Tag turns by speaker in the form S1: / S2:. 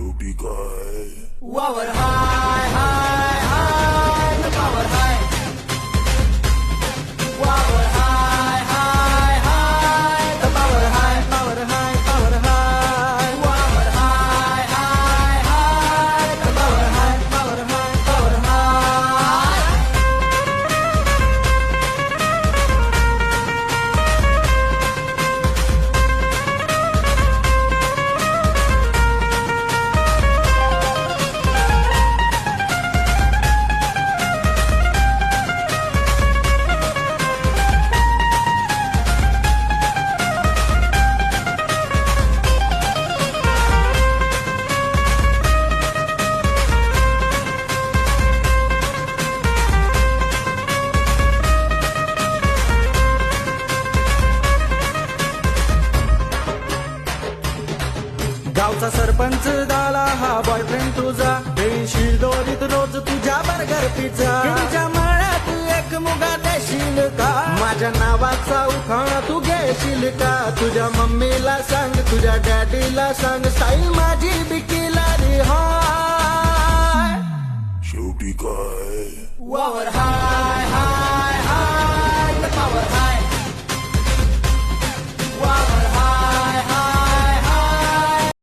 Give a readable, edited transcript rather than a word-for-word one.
S1: शेवटी काय
S2: वावर हाय हाय हाय the power हाय वावर हाय हाय हाय the power high power high power हाय वावर हाय हाय हाय the power high power high power हाय
S3: गावचा सरपंच झाला हा बॉयफ्रेंड तुझा देशील दोरीत रोज तुझ्या बर्गर पिझ्झा तुझ्या मळ्यात एक मुगा देशील का माझ्या नावाचा उखाणा तू घेशील का तुझ्या मम्मीला सांग तुझ्या डॅडीला सांग स्टाईल माझी बिकीला रे हाय
S1: शेवटी काय
S2: वावर हाय